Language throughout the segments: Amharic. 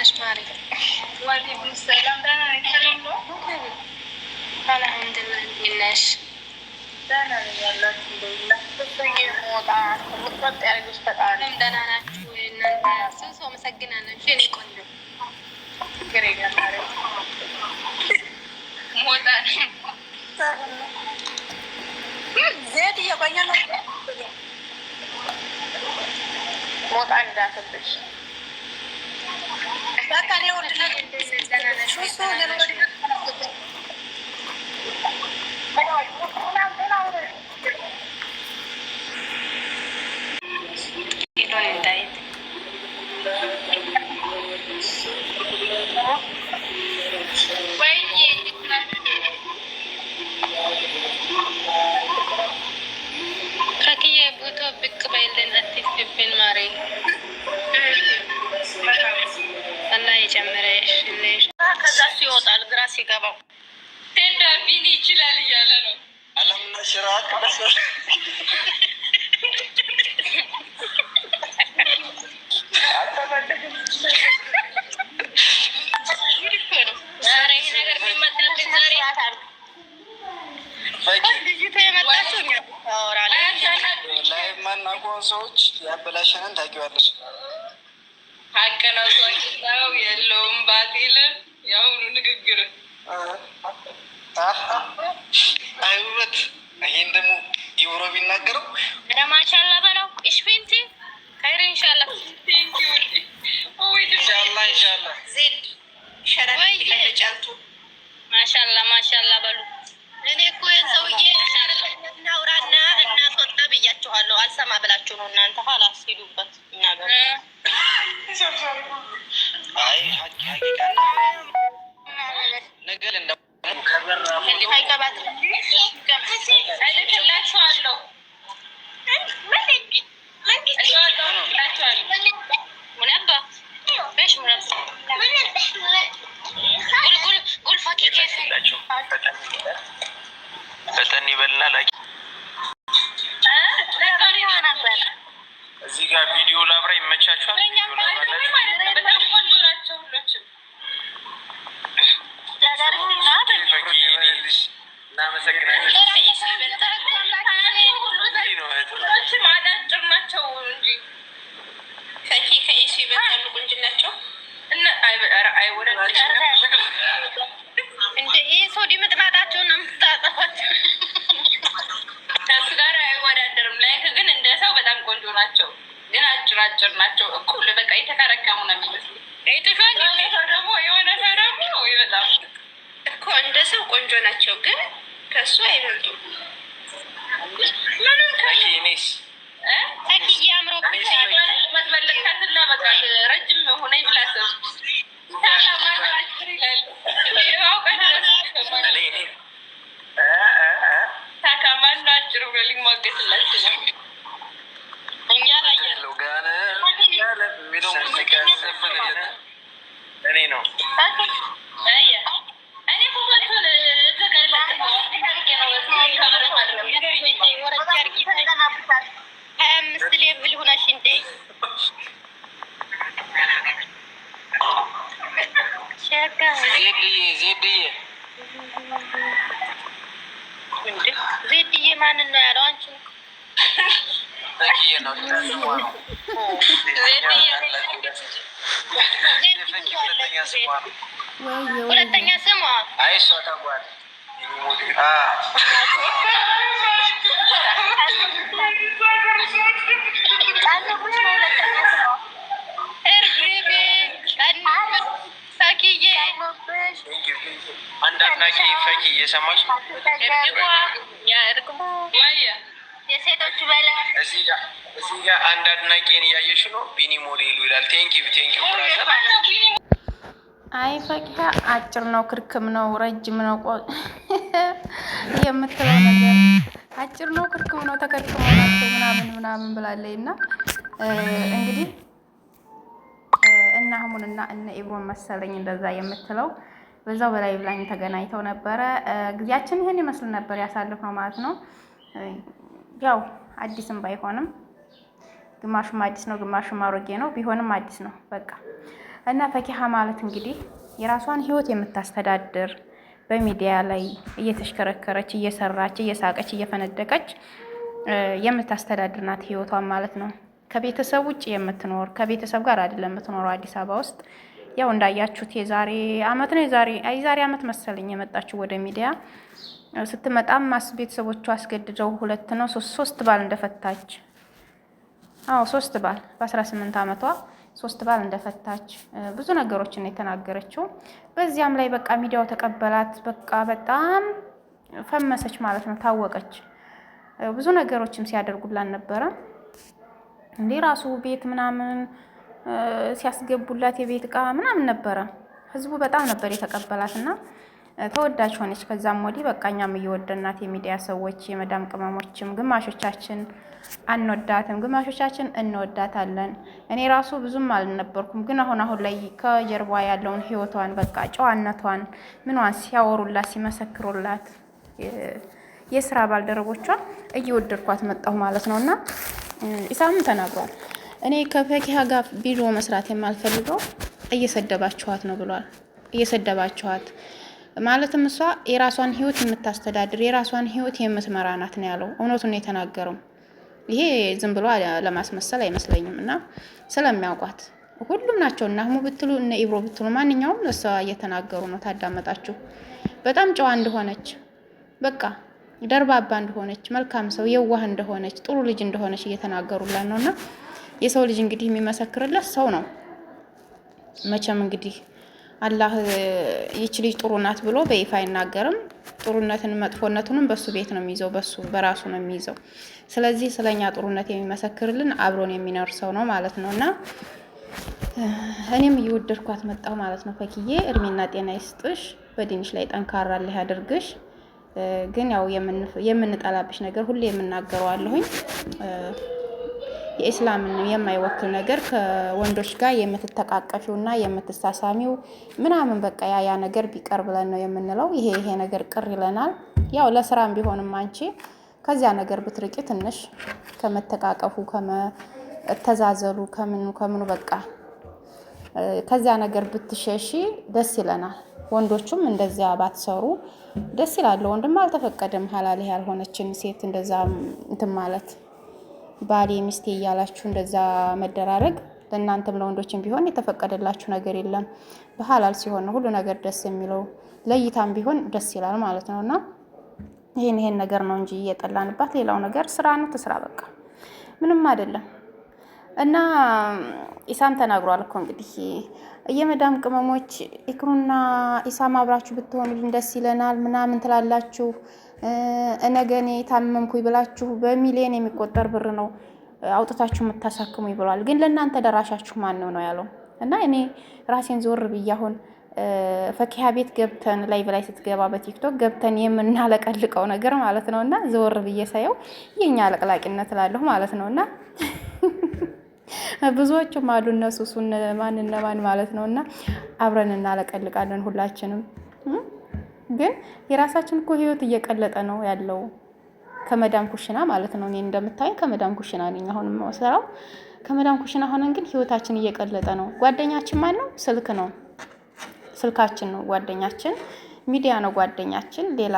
ነሽ ማሪ? ወአለይኩም ሰላም። ደህና ነኝ። ሰላም ነው? አልሐምዱሊላህ። እንዴት ነሽ? ደህና ነኝ። አልሐምዱሊላህ። ሞጣ ወጣ ያርግሽ ፈጣሪ። ደህና ናችሁ እናንተ? ሰው መሰግናለሁ። እኔ ቆንጆ ግሬጋ ማሪ ሞጣ ዜድ እየቆየ ነው። ሞጣ እንዳትብሽ ብቅ በይልን አትክብን ማሬ አላህ ይጨምረሽ። ከዛ ይወጣል ግራ ሲገባው ቴንዳ ቢኒ ይችላል እያለ ነው። አለምና ሽራት ሰዎች ያበላሸንን ታውቂዋለሽ። ሀቅ ነው። ሰው የለውም ባጢል የአሁኑ ንግግር አይውበት። ይሄን ደግሞ ኢብሮ ቢናገረው ረማሻላ በለው እሽቢንቲ ኸይር ኢንሻአላህ ኢንሻአላህ ዜድ ሸረፍ ለጫልቱ ማሻአላ ማሻአላ በሉ። እኔ እኮ የሰውዬ እናውራና እናስወጣ ብያችኋለሁ። አልሰማ ብላችሁ ነው እናንተ ኋላስ ሄዱበት እናገር። አይ ሀቂቃ ነገር እንደ ከበራ አይቀባት እልክላችኋለሁ። ፈጠን ይበልና ላኪ። እዚህ ጋር ቪዲዮ ላብራ ይመቻችኋል። እንደ ይህ ሰው ዲምጥማጣቸውን ነው የምትታጠፏቸው። ከሱ ጋር አይወዳደርም። ላይክ ግን እንደ ሰው በጣም ቆንጆ ናቸው፣ ግን አጭር ናቸው። እኩል በቃ የተከረከሙ ነው የሚመስሉ። ደግሞ የሆነ ሰው ደግሞ በጣም እኮ እንደ ሰው ቆንጆ ናቸው፣ ግን ከሱ አይበልጡም። ምንም ከኔስ ተኪዬ አምሮ መትመለካትና በቃ ረጅም ሆነ ይብላሰብ ታካማና አጭር ብሎ ሊሟገትላችሁ ነው። እኛ ላይ ያለው ጋር የሚለው ሙዚቃ ያዘፈንለት እኔ ነው። እኔ ፎቶን አምስት ሌብል ሆነሽ እንዴ ዜድዬ ማንን ነው ያለው? አንቺ ሁለተኛ ስሟ አንድ አድናቂ ፈኪ እየሰማች የሴቶቹ በላ እዚህ ጋር አንድ አድናቂን እያየሽ ነው። ቢኒ ሞዴሉ ይላል። ቴንኪው አይ ፈኪሀ አጭር ነው፣ ክርክም ነው፣ ረጅም ነው የምትለው ነገር አጭር ነው፣ ክርክም ነው፣ ተከርክሞ ናቸው ምናምን ብላለች። እና እንግዲህ እና አህሙንና እነ ኢብሮን መሰለኝ እንደዛ የምትለው በዛው በላይ ብላኝ ተገናኝተው ነበረ። ጊዜያችን ይሄን ይመስል ነበር ያሳልፍነው ማለት ነው። ያው አዲስም ባይሆንም ግማሹም አዲስ ነው፣ ግማሹም አሮጌ ነው። ቢሆንም አዲስ ነው በቃ። እና ፈኪሀ ማለት እንግዲህ የራሷን ህይወት የምታስተዳድር በሚዲያ ላይ እየተሽከረከረች እየሰራች እየሳቀች እየፈነደቀች የምታስተዳድር ናት ህይወቷን ማለት ነው። ከቤተሰብ ውጭ የምትኖር ከቤተሰብ ጋር አይደለም የምትኖረው አዲስ አበባ ውስጥ። ያው እንዳያችሁት የዛሬ አመት ነው የዛሬ አመት መሰለኝ የመጣችው ወደ ሚዲያ። ስትመጣም ቤተሰቦቿ አስገድደው 2 ነው 3 ባል እንደፈታች 3 ባል በ18 አመቷ 3 ባል እንደፈታች ብዙ ነገሮችን የተናገረችው። በዚያም ላይ በቃ ሚዲያው ተቀበላት። በቃ በጣም ፈመሰች ማለት ነው፣ ታወቀች። ብዙ ነገሮችም ሲያደርጉላት ነበረ። እንዴ ራሱ ቤት ምናምን ሲያስገቡላት የቤት እቃ ምናምን ነበረ። ህዝቡ በጣም ነበር የተቀበላት እና ተወዳጅ ሆነች። ከዛም ወዲህ በቃ እኛም እየወደድናት የሚዲያ ሰዎች የመዳም ቅመሞችም ግማሾቻችን አንወዳትም፣ ግማሾቻችን እንወዳታለን። እኔ ራሱ ብዙም አልነበርኩም፣ ግን አሁን ላይ ከጀርባ ያለውን ህይወቷን በቃ ጨዋነቷን ምኗን ሲያወሩላት ሲመሰክሩላት የስራ ባልደረቦቿ እየወደድኳት መጣሁ ማለት ነውና ኢሳምም ተናግሯል። እኔ ከፈኪሀ ጋር ቪዲዮ መስራት የማልፈልገው እየሰደባችኋት ነው ብሏል። እየሰደባችኋት ማለትም እሷ የራሷን ህይወት የምታስተዳድር የራሷን ህይወት የምትመራ ናት ነው ያለው። እውነቱን ነው የተናገረው። ይሄ ዝም ብሎ ለማስመሰል አይመስለኝም። እና ስለሚያውቋት ሁሉም ናቸው እና አህሙ ብትሉ እነ ኢብሮ ብትሉ ማንኛውም ለሷ እየተናገሩ ነው። ታዳመጣችሁ። በጣም ጨዋ እንደሆነች በቃ ደርባባ እንደሆነች መልካም ሰው የዋህ እንደሆነች ጥሩ ልጅ እንደሆነች እየተናገሩላት ነውና የሰው ልጅ እንግዲህ የሚመሰክርለት ሰው ነው። መቼም እንግዲህ አላህ ይች ልጅ ጥሩ ናት ብሎ በይፋ አይናገርም። ጥሩነትን መጥፎነቱንም በሱ ቤት ነው የሚይዘው፣ በራሱ ነው የሚይዘው። ስለዚህ ስለኛ ጥሩነት የሚመሰክርልን አብሮን የሚኖር ሰው ነው ማለት ነውና እኔም እየወደድኳት መጣሁ ማለት ነው። ፈኪዬ እድሜና ጤና ይስጥሽ፣ በዲንሽ ላይ ጠንካራ አላህ ያድርግሽ። ግን ያው የምንጠላብሽ ነገር ሁሌ የምናገረው አለሁኝ የኢስላምን የማይወክል ነገር ከወንዶች ጋር የምትተቃቀፊውና የምትሳሳሚው ምናምን በቃ ያ ነገር ቢቀር ብለን ነው የምንለው። ይሄ ነገር ቅር ይለናል። ያው ለስራም ቢሆንም አንቺ ከዚያ ነገር ብትርቂ ትንሽ ከመተቃቀፉ ከመተዛዘሉ ከምኑ በቃ ከዚያ ነገር ብትሸሺ ደስ ይለናል። ወንዶቹም እንደዚያ ባትሰሩ ደስ ይላል። ወንድም አልተፈቀደም ሐላል ያልሆነችን ሴት እንደዛ እንትን ማለት ባሌ ሚስቴ እያላችሁ እንደዛ መደራረግ ለእናንተም ለወንዶችም ቢሆን የተፈቀደላችሁ ነገር የለም። በሐላል ሲሆን ነው ሁሉ ነገር ደስ የሚለው። ለይታም ቢሆን ደስ ይላል ማለት ነውና ይሄን ነገር ነው እንጂ እየጠላንባት ሌላው ነገር ስራ ነው። ትስራ በቃ ምንም አይደለም። እና ኢሳም ተናግሯል እኮ እንግዲህ የመዳም ቅመሞች ኢክሩና ኢሳም አብራችሁ ብትሆኑልን ደስ ይለናል ምናምን ትላላችሁ። እነገኔ ታመምኩኝ ብላችሁ በሚሊዮን የሚቆጠር ብር ነው አውጥታችሁ የምታሳክሙ ይብሏል። ግን ለእናንተ ደራሻችሁ ማን ነው ያለው። እና እኔ ራሴን ዞር ብዬ አሁን ፈኪሀ ቤት ገብተን ላይቭ ላይ ስትገባ በቲክቶክ ገብተን የምናለቀልቀው ነገር ማለት ነውና ዞር ብዬ ሳየው የኛ አለቅላቂነት እላለሁ ማለት ነውና ብዙዎቹም አሉ እነሱ እሱን ማን ማለት ነውና አብረን እናለቀልቃለን ሁላችንም። ግን የራሳችን እኮ ህይወት እየቀለጠ ነው ያለው ከመዳም ኩሽና ማለት ነው። እኔ እንደምታየው ከመዳም ኩሽና ነኝ አሁን የምሰራው ከመዳም ኩሽና ሆነን ግን ህይወታችን እየቀለጠ ነው። ጓደኛችን ማን ነው? ስልክ ነው፣ ስልካችን ነው ጓደኛችን፣ ሚዲያ ነው ጓደኛችን። ሌላ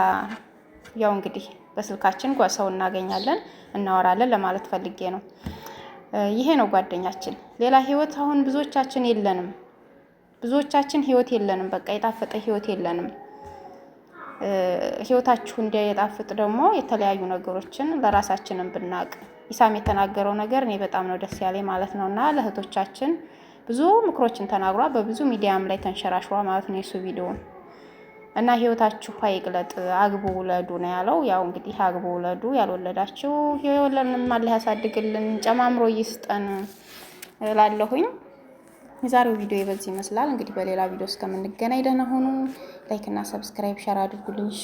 ያው እንግዲህ በስልካችን ሰው እናገኛለን እናወራለን ለማለት ፈልጌ ነው። ይሄ ነው ጓደኛችን። ሌላ ህይወት አሁን ብዙዎቻችን የለንም። ብዙዎቻችን ህይወት የለንም። በቃ የጣፈጠ ህይወት የለንም። ህይወታችሁ እንዲያጣፍጥ ደግሞ የተለያዩ ነገሮችን ለራሳችንን ብናቅ። ኢሳም የተናገረው ነገር እኔ በጣም ነው ደስ ያለኝ ማለት ነውና ለእህቶቻችን ብዙ ምክሮችን ተናግሯል። በብዙ ሚዲያም ላይ ተንሸራሽሯ ማለት ነው የሱ ቪዲዮ እና ህይወታችሁ አይቅለጥ፣ አግቡ ውለዱ ነው ያለው። ያው እንግዲህ አግቡ ውለዱ፣ ያልወለዳችሁ የወለድንም አላህ ያሳድግልን ጨማምሮ ይስጠን እላለሁኝ። የዛሬው ቪዲዮ በዚህ ይመስላል። እንግዲህ በሌላ ቪዲዮ እስከምንገናኝ ደህና ሁኑ። ላይክ እና ሰብስክራይብ ሼር አድርጉልኝ እሺ።